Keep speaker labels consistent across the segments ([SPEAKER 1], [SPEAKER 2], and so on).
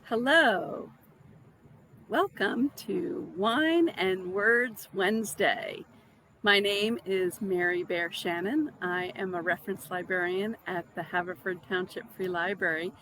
[SPEAKER 1] Hello, welcome to Wine and Words Wednesday. My name is Mary Bear Shannon. I am a reference librarian at the Haverford Township Free Library,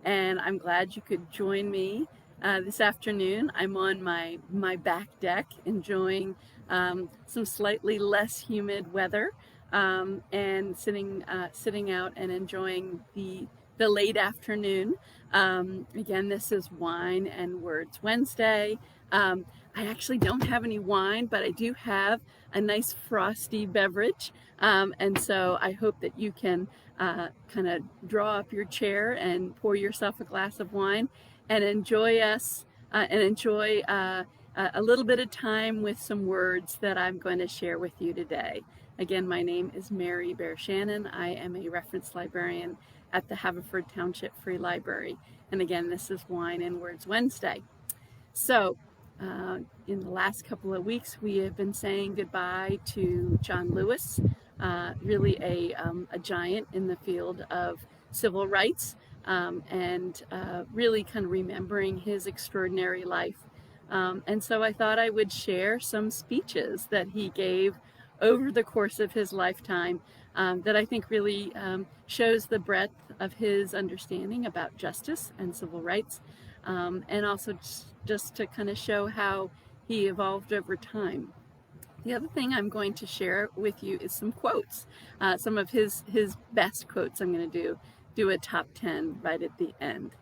[SPEAKER 1] and I'm glad you could join me this afternoon. I'm on my back deck enjoying some slightly less humid weather and sitting out and enjoying the late afternoon. Again, this is Wine and Words Wednesday. I actually don't have any wine, but I do have a nice frosty beverage. And so I hope that you can kind of draw up your chair and pour yourself a glass of wine and enjoy a little bit of time with some words that I'm going to share with you today. Again, my name is Mary Bear Shannon. I am a reference librarian at the Haverford Township Free Library. And again, this is Wine and Words Wednesday. So, in the last couple of weeks, we have been saying goodbye to John Lewis, really a giant in the field of civil rights, and really kind of remembering his extraordinary life. And so I thought I would share some speeches that he gave over the course of his lifetime that I think really shows the breadth of his understanding about justice and civil rights, and also just to kind of show how he evolved over time. The other thing I'm going to share with you is some quotes, some of his best quotes. I'm going to do a top 10 right at the end.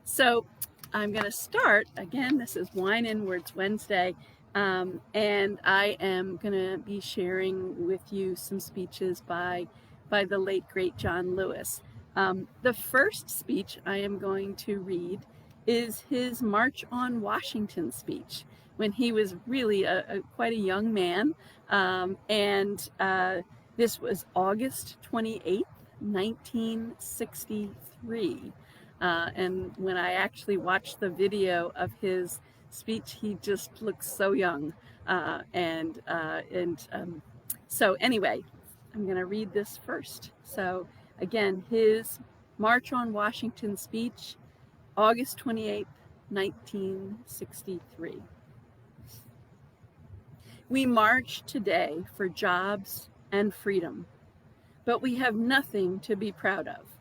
[SPEAKER 1] So I'm going to start, again, this is Wine and Words Wednesday, and I am going to be sharing with you some speeches by the late, great John Lewis. The first speech I am going to read is his March on Washington speech when he was really quite a young man. And this was August 28th, 1963. And when I actually watched the video of his speech, he just looks so young. So anyway, I'm going to read this first. So again, his March on Washington speech, August 28th, 1963. We march today for jobs and freedom, but we have nothing to be proud of.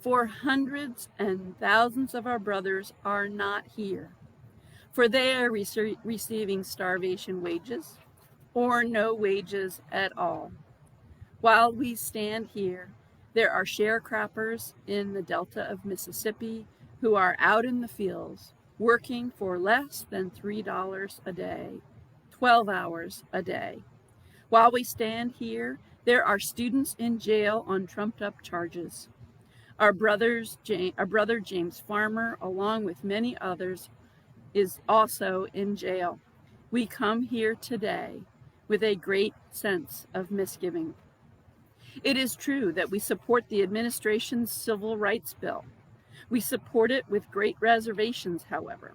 [SPEAKER 1] For hundreds and thousands of our brothers are not here, for they are receiving starvation wages or no wages at all. While we stand here, there are sharecroppers in the Delta of Mississippi who are out in the fields working for less than $3 a day, 12 hours a day. While we stand here, there are students in jail on trumped-up charges. Our brother James Farmer, along with many others, is also in jail. We come here today with a great sense of misgiving. It is true that we support the administration's civil rights bill. We support it with great reservations, however.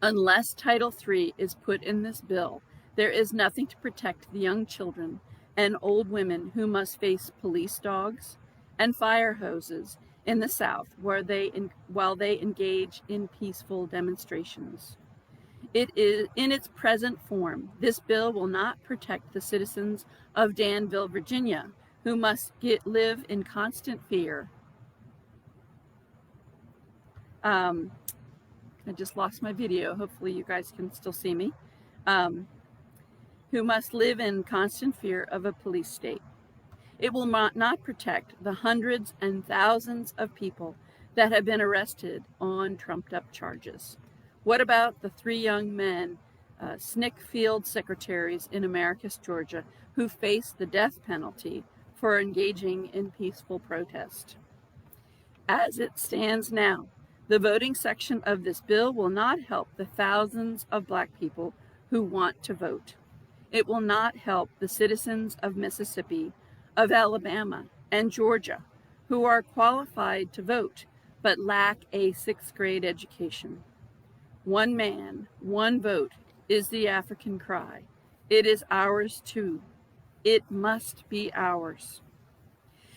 [SPEAKER 1] Unless Title III is put in this bill, there is nothing to protect the young children and old women who must face police dogs and fire hoses in the South while they engage in peaceful demonstrations. It is in its present form. This bill will not protect the citizens of Danville, Virginia, who must live in constant fear. I just lost my video. Hopefully you guys can still see me. Who must live in constant fear of a police state. It will not protect the hundreds and thousands of people that have been arrested on trumped-up charges. What about the 3 young men, SNCC field secretaries in Americus, Georgia, who faced the death penalty for engaging in peaceful protest? As it stands now, the voting section of this bill will not help the thousands of Black people who want to vote. It will not help the citizens of Mississippi, of Alabama, and Georgia who are qualified to vote but lack a 6th grade education. One man, one vote is the African cry. It is ours too. It must be ours.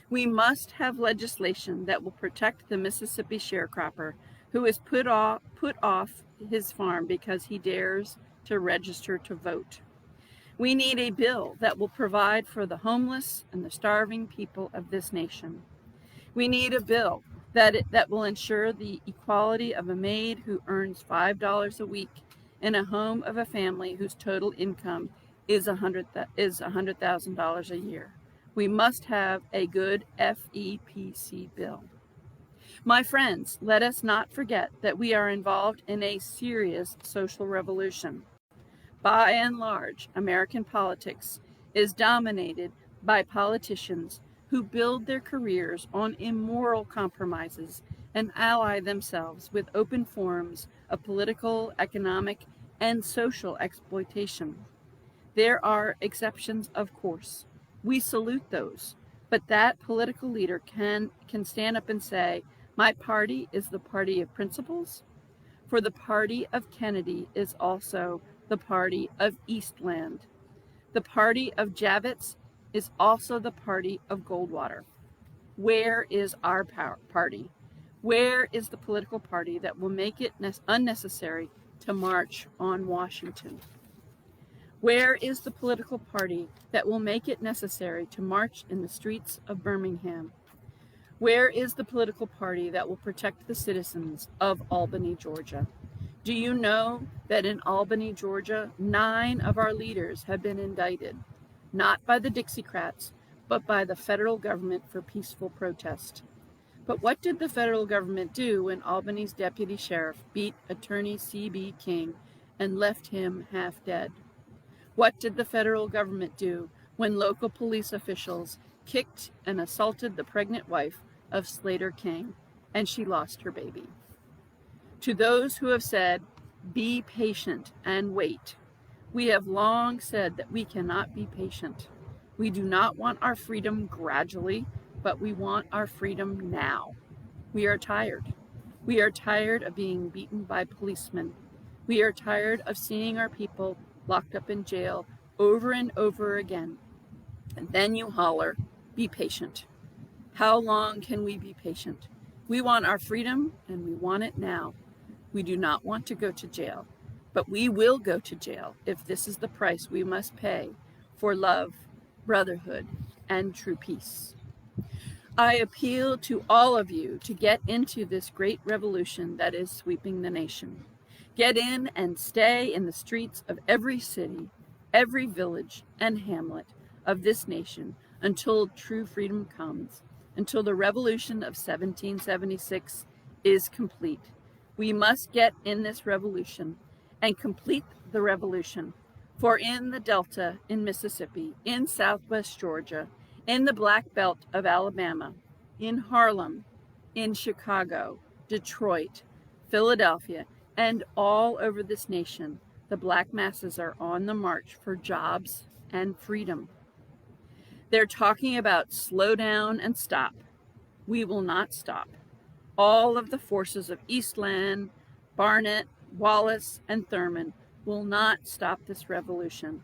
[SPEAKER 1] We must have legislation that will protect the Mississippi sharecropper who is put off his farm because he dares to register to vote. We need a bill that will provide for the homeless and the starving people of this nation. We need a bill that will ensure the equality of a maid who earns $5 a week in a home of a family whose total income is $100,000 a year. We must have a good FEPC bill. My friends, let us not forget that we are involved in a serious social revolution. By and large, American politics is dominated by politicians who build their careers on immoral compromises and ally themselves with open forms of political, economic, and social exploitation. There are exceptions, of course. We salute those. But that political leader can stand up and say, my party is the party of principles, for the party of Kennedy is also the party of Eastland. The party of Javits is also the party of Goldwater. Where is our party? Where is the political party that will make it unnecessary to march on Washington? Where is the political party that will make it necessary to march in the streets of Birmingham? Where is the political party that will protect the citizens of Albany, Georgia? Do you know that in Albany, Georgia, 9 of our leaders have been indicted, not by the Dixiecrats, but by the federal government for peaceful protest? But what did the federal government do when Albany's deputy sheriff beat attorney C.B. King and left him half dead? What did the federal government do when local police officials kicked and assaulted the pregnant wife of Slater King and she lost her baby? To those who have said, be patient and wait, we have long said that we cannot be patient. We do not want our freedom gradually, but we want our freedom now. We are tired. We are tired of being beaten by policemen. We are tired of seeing our people locked up in jail over and over again. And then you holler, be patient. How long can we be patient? We want our freedom and we want it now. We do not want to go to jail, but we will go to jail if this is the price we must pay for love, brotherhood, and true peace. I appeal to all of you to get into this great revolution that is sweeping the nation. Get in and stay in the streets of every city, every village and hamlet of this nation until true freedom comes, until the revolution of 1776 is complete. We must get in this revolution and complete the revolution. For in the Delta, in Mississippi, in Southwest Georgia, in the Black Belt of Alabama, in Harlem, in Chicago, Detroit, Philadelphia, and all over this nation, the Black masses are on the march for jobs and freedom. They're talking about slow down and stop. We will not stop. All of the forces of Eastland, Barnett, Wallace, and Thurman will not stop this revolution.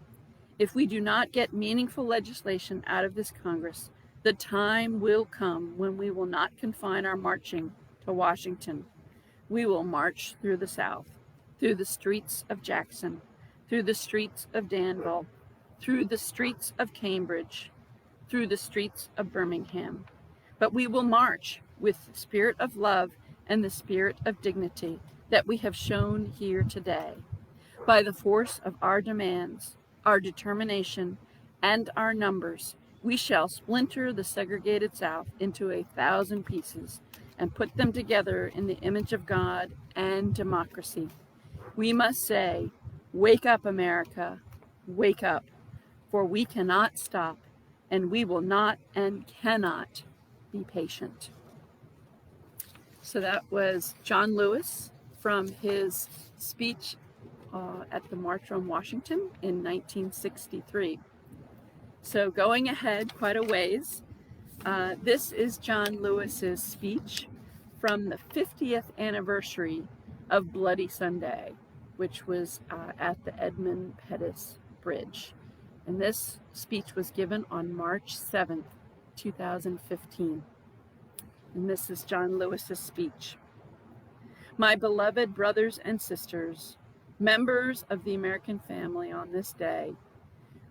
[SPEAKER 1] If we do not get meaningful legislation out of this Congress, the time will come when we will not confine our marching to Washington. We will march through the South, through the streets of Jackson, through the streets of Danville, through the streets of Cambridge, through the streets of Birmingham. But we will march with the spirit of love and the spirit of dignity that we have shown here today. By the force of our demands, our determination, and our numbers, we shall splinter the segregated South into 1,000 pieces and put them together in the image of God and democracy. We must say, wake up, America, wake up, for we cannot stop, and we will not and cannot be patient. So that was John Lewis from his speech at the March on Washington in 1963. So going ahead quite a ways, this is John Lewis's speech from the 50th anniversary of Bloody Sunday, which was at the Edmund Pettus Bridge. And this speech was given on March 7th, 2015. And this is John Lewis's speech. My beloved brothers and sisters, members of the American family on this day,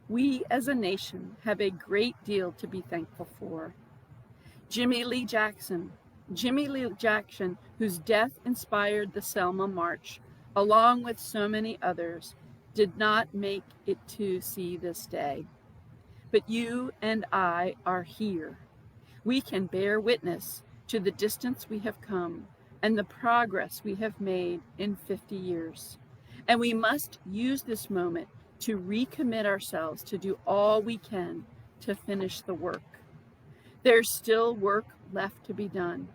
[SPEAKER 1] we as a nation have a great deal to be thankful for. Jimmy Lee Jackson, whose death inspired the Selma March, along with so many others, did not make it to see this day. But you and I are here. We can bear witness to the distance we have come and the progress we have made in 50 years. And we must use this moment to recommit ourselves to do all we can to finish the work. There's still work left to be done.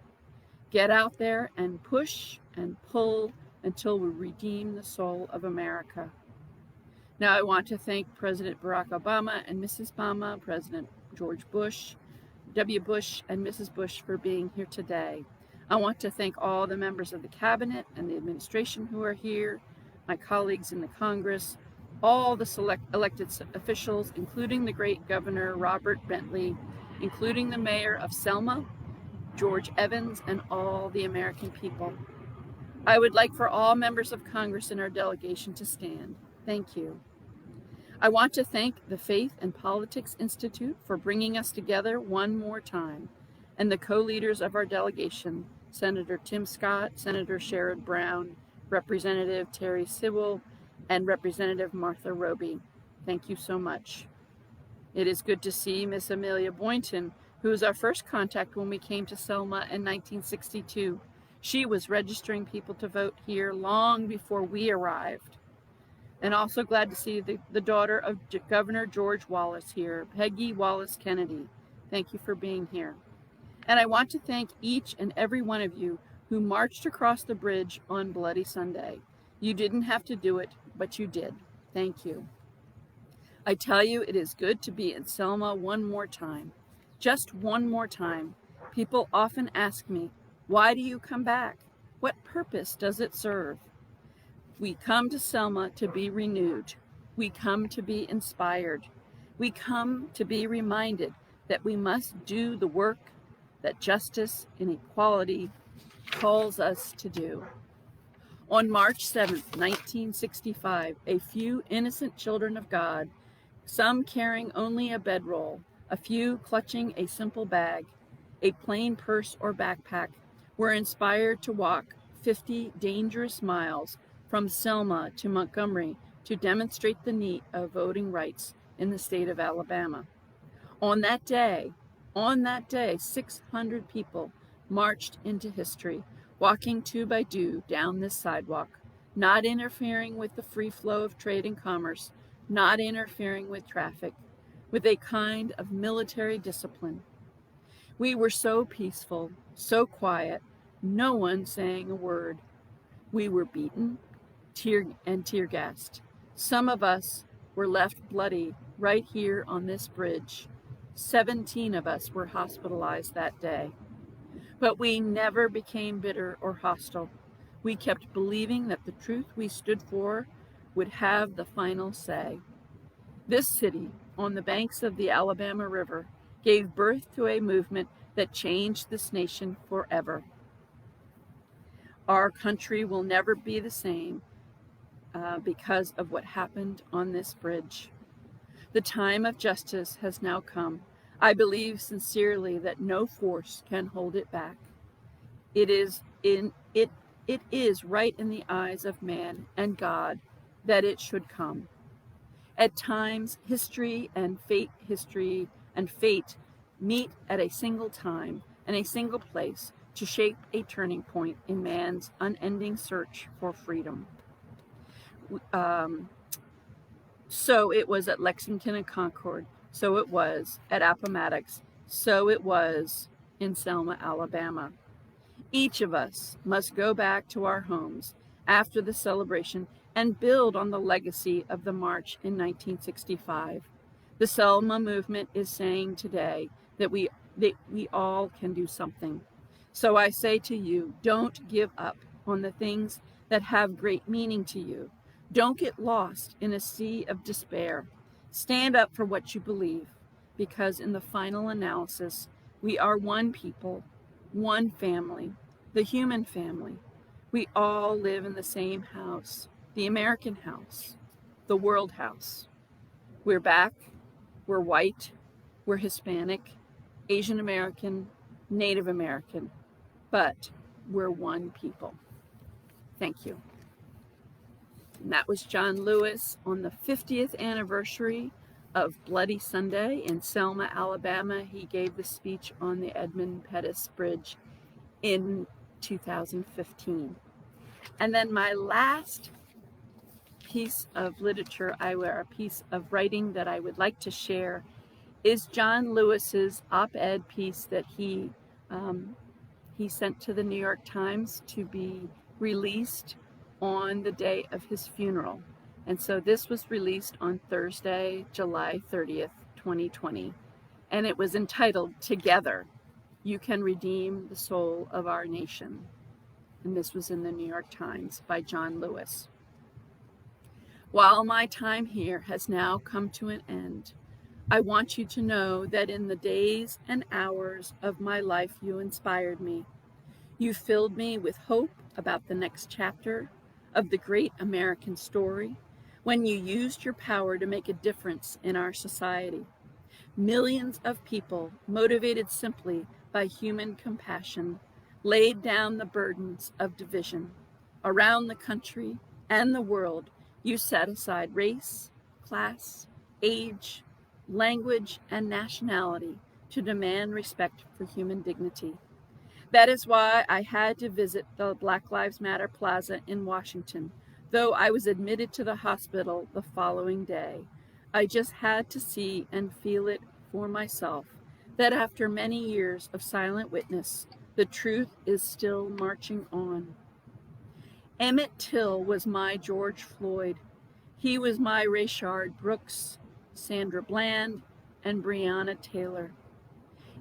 [SPEAKER 1] Get out there and push and pull until we redeem the soul of America. Now I want to thank President Barack Obama and Mrs. Obama, President George Bush, W. Bush, and Mrs. Bush for being here today. I want to thank all the members of the cabinet and the administration who are here, my colleagues in the Congress, all the elected officials, including the great Governor Robert Bentley, including the mayor of Selma, George Evans, and all the American people. I would like for all members of Congress in our delegation to stand. Thank you. I want to thank the Faith and Politics Institute for bringing us together one more time, and the co-leaders of our delegation, Senator Tim Scott, Senator Sherrod Brown, Representative Terry Sewell, and Representative Martha Roby. Thank you so much. It is good to see Miss Amelia Boynton, who was our first contact when we came to Selma in 1962. She was registering people to vote here long before we arrived. And also glad to see the daughter of Governor George Wallace here, Peggy Wallace Kennedy. Thank you for being here. And I want to thank each and every one of you who marched across the bridge on Bloody Sunday. You didn't have to do it, but you did. Thank you. I tell you, it is good to be in Selma one more time. Just one more time. People often ask me, why do you come back? What purpose does it serve? We come to Selma to be renewed. We come to be inspired. We come to be reminded that we must do the work that justice and equality calls us to do. On March 7th, 1965, a few innocent children of God, some carrying only a bedroll, a few clutching a simple bag, a plain purse or backpack, were inspired to walk 50 dangerous miles from Selma to Montgomery to demonstrate the need of voting rights in the state of Alabama. On that day, 600 people marched into history, walking 2 by 2 down this sidewalk, not interfering with the free flow of trade and commerce, not interfering with traffic, with a kind of military discipline. We were so peaceful, so quiet, no one saying a word. We were beaten, tear gassed. Some of us were left bloody right here on this bridge. 17 of us were hospitalized that day. But we never became bitter or hostile. We kept believing that the truth we stood for would have the final say. This city, on the banks of the Alabama River, gave birth to a movement that changed this nation forever. Our country will never be the same because of what happened on this bridge. The time of justice has now come. I believe sincerely that no force can hold it back. It is right in the eyes of man and God that it should come. At times, history and fate meet at a single time and a single place to shape a turning point in man's unending search for freedom. So it was at Lexington and Concord. So it was at Appomattox. So it was in Selma, Alabama. Each of us must go back to our homes after the celebration and build on the legacy of the march in 1965. The Selma movement is saying today that we all can do something. So I say to you, don't give up on the things that have great meaning to you. Don't get lost in a sea of despair. Stand up for what you believe, because in the final analysis, we are one people, one family, the human family. We all live in the same house, the American house, the world house. We're black, we're white, we're Hispanic, Asian American, Native American, but we're one people. Thank you. And that was John Lewis on the 50th anniversary of Bloody Sunday in Selma, Alabama. He gave the speech on the Edmund Pettus Bridge in 2015. And then my last piece of literature, a piece of writing that I would like to share, is John Lewis's op-ed piece that he sent to the New York Times to be released on the day of his funeral. And so this was released on Thursday, July 30th, 2020. And it was entitled, "Together, You Can Redeem the Soul of Our Nation." And this was in the New York Times by John Lewis. While my time here has now come to an end, I want you to know that in the days and hours of my life you inspired me. You filled me with hope about the next chapter of the great American story when you used your power to make a difference in our society. Millions of people, motivated simply by human compassion, laid down the burdens of division. Around the country and the world, you set aside race, class, age, language, and nationality to demand respect for human dignity. That is why I had to visit the Black Lives Matter Plaza in Washington, though I was admitted to the hospital the following day. I just had to see and feel it for myself, that after many years of silent witness, the truth is still marching on. Emmett Till was my George Floyd. He was my Rayshard Brooks, Sandra Bland, and Breonna Taylor.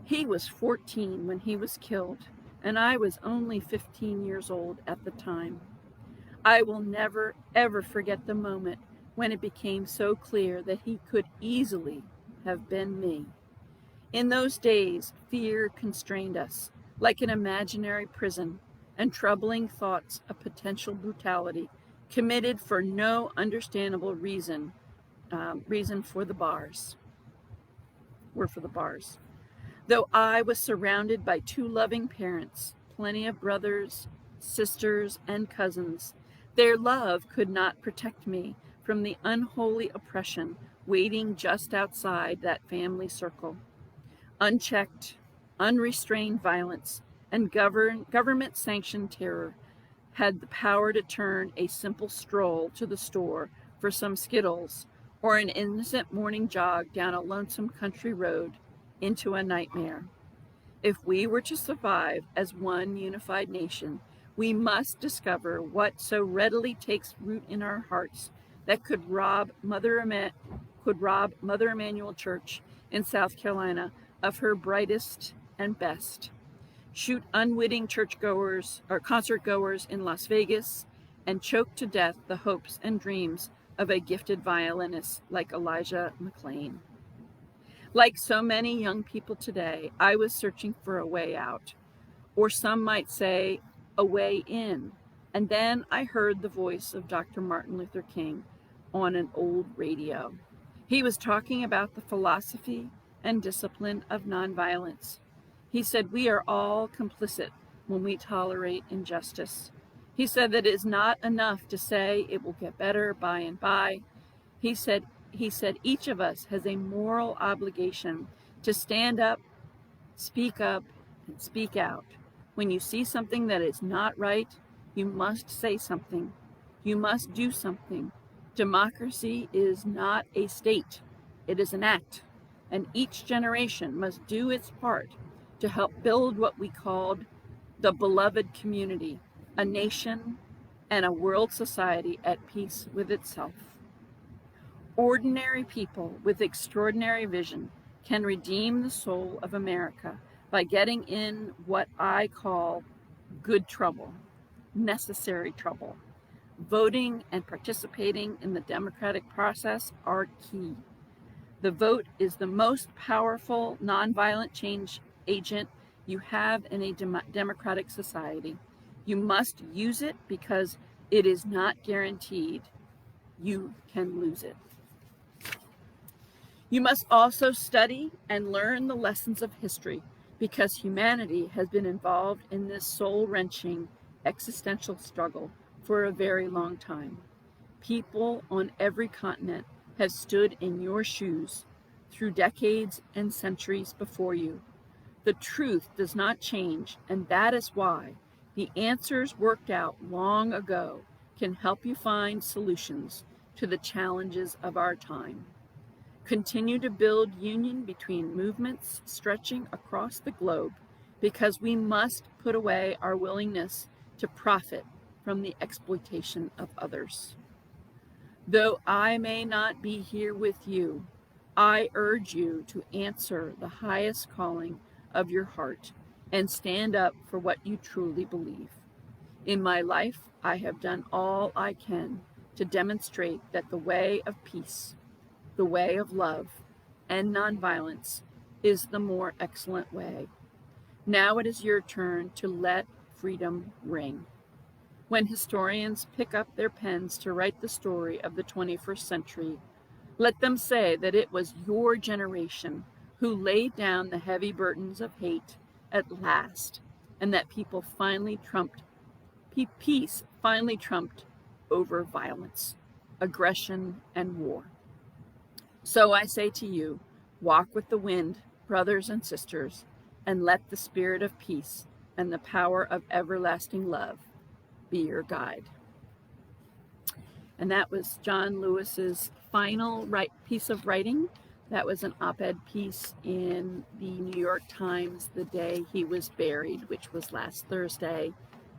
[SPEAKER 1] He was 14 when he was killed, and I was only 15 years old at the time. I will never, ever forget the moment when it became so clear that he could easily have been me. In those days, fear constrained us like an imaginary prison, and troubling thoughts of potential brutality committed for no understandable reason for the bars. Though I was surrounded by two loving parents, plenty of brothers, sisters, and cousins, their love could not protect me from the unholy oppression waiting just outside that family circle. Unchecked, unrestrained violence and government-sanctioned terror had the power to turn a simple stroll to the store for some Skittles or an innocent morning jog down a lonesome country road into a nightmare. If we were to survive as one unified nation, we must discover what so readily takes root in our hearts that could rob Mother Emanuel Church in South Carolina of her brightest and best. Shoot unwitting churchgoers or concertgoers in Las Vegas, and choke to death the hopes and dreams of a gifted violinist like Elijah McClain. Like so many young people today, I was searching for a way out, or some might say a way in, and then I heard the voice of Dr. Martin Luther King on an old radio. He was talking about the philosophy and discipline of nonviolence. He said, we are all complicit when we tolerate injustice. He said that it is not enough to say it will get better by and by. He said each of us has a moral obligation to stand up, and speak out. When you see something that is not right, you must say something. You must do something. Democracy is not a state. It is an act. And each generation must do its part to help build what we called the beloved community, a nation and a world society at peace with itself. Ordinary people with extraordinary vision can redeem the soul of America by getting in what I call good trouble, necessary trouble. Voting and participating in the democratic process are key. The vote is the most powerful nonviolent change agent you have in a democratic society. You must use it because it is not guaranteed you can lose it. You must also study and learn the lessons of history because humanity has been involved in this soul-wrenching existential struggle for a very long time. People on every continent have stood in your shoes through decades and centuries before you. The truth does not change, and that is why the answers worked out long ago can help you find solutions to the challenges of our time. Continue to build union between movements stretching across the globe because we must put away our willingness to profit from the exploitation of others. Though I may not be here with you, I urge you to answer the highest calling of your heart and stand up for what you truly believe. In my life, I have done all I can to demonstrate that the way of peace, the way of love, and nonviolence is the more excellent way. Now it is your turn to let freedom ring. When historians pick up their pens to write the story of the 21st century, let them say that it was your generation who laid down the heavy burdens of hate at last, and that peace finally trumped over violence, aggression, and war. So I say to you, walk with the wind, brothers and sisters, and let the spirit of peace and the power of everlasting love be your guide. And that was John Lewis's final piece of writing. That was an op-ed piece in the New York Times the day he was buried, which was last Thursday,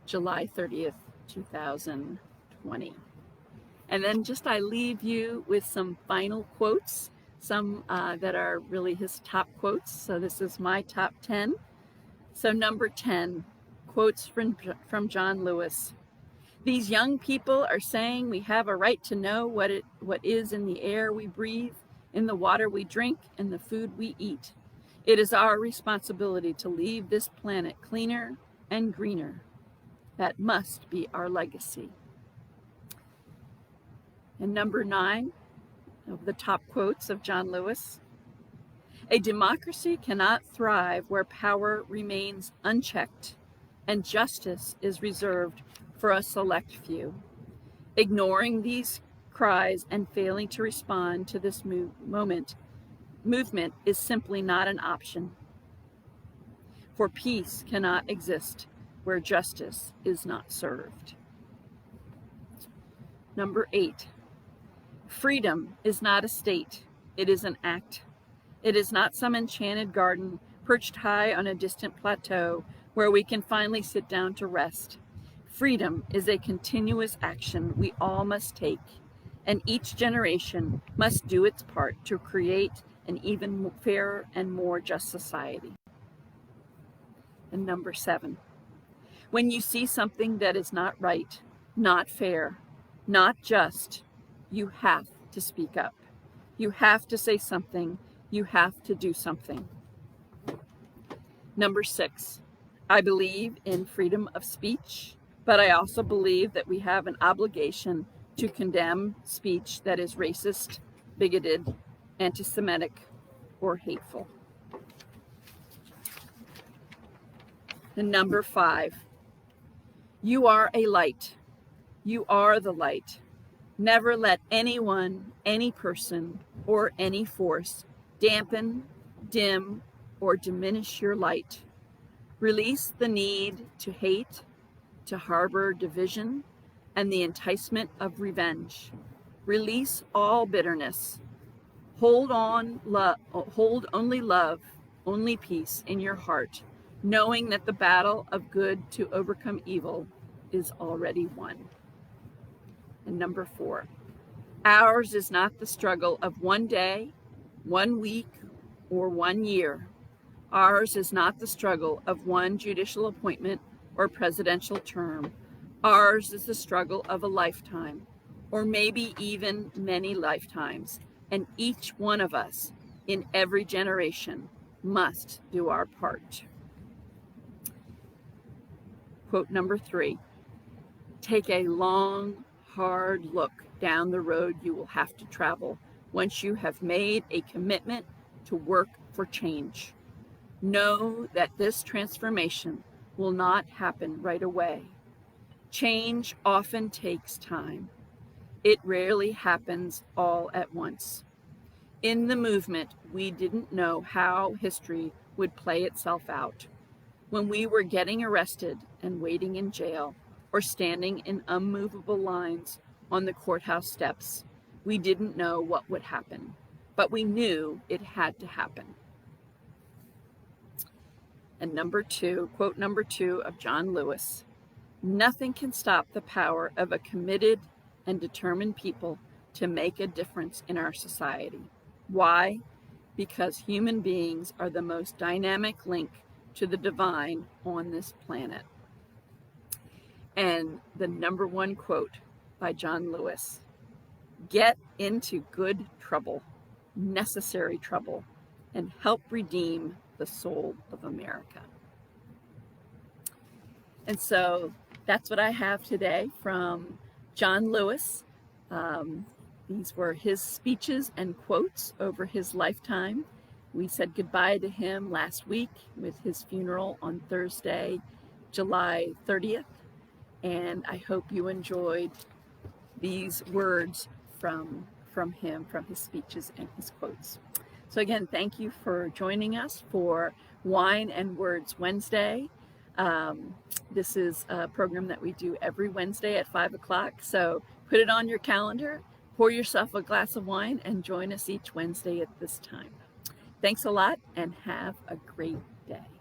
[SPEAKER 1] July 30th, 2020. And then I leave you with some final quotes, some that are really his top quotes. So this is my top 10. So number 10, quotes from John Lewis. These young people are saying we have a right to know what is in the air we breathe, in the water we drink, and the food we eat. It is our responsibility to leave this planet cleaner and greener. That must be our legacy. And number 9 of the top quotes of John Lewis. A democracy cannot thrive where power remains unchecked and justice is reserved for a select few. Ignoring these cries and failing to respond to this movement is simply not an option. For peace cannot exist where justice is not served. Number 8. Freedom is not a state, it is an act. It is not some enchanted garden perched high on a distant plateau where we can finally sit down to rest. Freedom is a continuous action we all must take, and each generation must do its part to create an even fairer and more just society. And number 7, when you see something that is not right, not fair, not just, you have to speak up. You have to say something. You have to do something. Number 6, I believe in freedom of speech, but I also believe that we have an obligation to condemn speech that is racist, bigoted, anti-Semitic, or hateful. And number 5, you are a light. You are the light. Never let anyone, any person, or any force dampen, dim, or diminish your light. Release the need to hate, to harbor division, and the enticement of revenge. Release all bitterness. Hold only love, only peace in your heart, knowing that the battle of good to overcome evil is already won. And number 4, ours is not the struggle of one day, 1 week, or 1 year. Ours is not the struggle of one judicial appointment or presidential term. Ours is the struggle of a lifetime, or maybe even many lifetimes, and each one of us in every generation must do our part. quote number 3, take a long, hard look down the road you will have to travel once you have made a commitment to work for change. Know that this transformation will not happen right away. Change often takes time. It rarely happens all at once. In the movement, we didn't know how history would play itself out. When we were getting arrested and waiting in jail or standing in unmovable lines on the courthouse steps, we didn't know what would happen, but we knew it had to happen. And number 2, quote number 2 of John Lewis, nothing can stop the power of a committed and determined people to make a difference in our society. Why? Because human beings are the most dynamic link to the divine on this planet. And the number 1 quote by John Lewis, get into good trouble, necessary trouble, and help redeem the soul of America. And so that's what I have today from John Lewis. These were his speeches and quotes over his lifetime. We said goodbye to him last week with his funeral on Thursday, July 30th. And I hope you enjoyed these words from him, from his speeches and his quotes. So again, thank you for joining us for Wine and Words Wednesday. This is a program that we do every Wednesday at 5 o'clock. So put it on your calendar, pour yourself a glass of wine, and join us each Wednesday at this time. Thanks a lot, and have a great day.